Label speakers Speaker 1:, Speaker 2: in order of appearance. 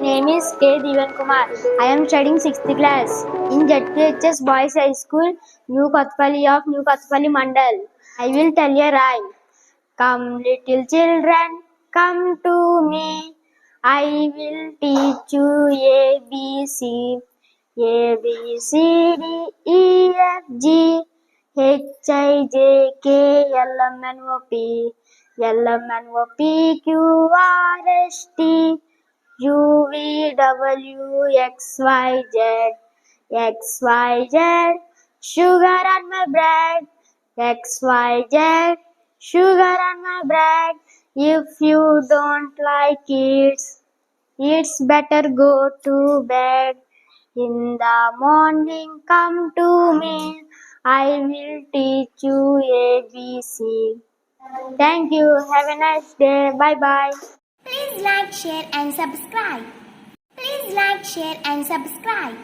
Speaker 1: Name is K. Divan Kumar. I am studying 6th class in ZPHS Boys High School, New Kottapalli of New Kottapalli Mandal. I will tell a rhyme. Come little children, come to me. I will teach you ABC. A B C D E F G H I J K L M N O P L M N O P Q R S T U V W X Y Z X Y Z sugar on my bread X Y Z sugar on my bread. If you don't like it, it's better go to bed. In the morning come to me, I will teach you ABC. Thank you. Have a nice day. Bye bye.
Speaker 2: Please like, share and subscribe. Please like, share and subscribe.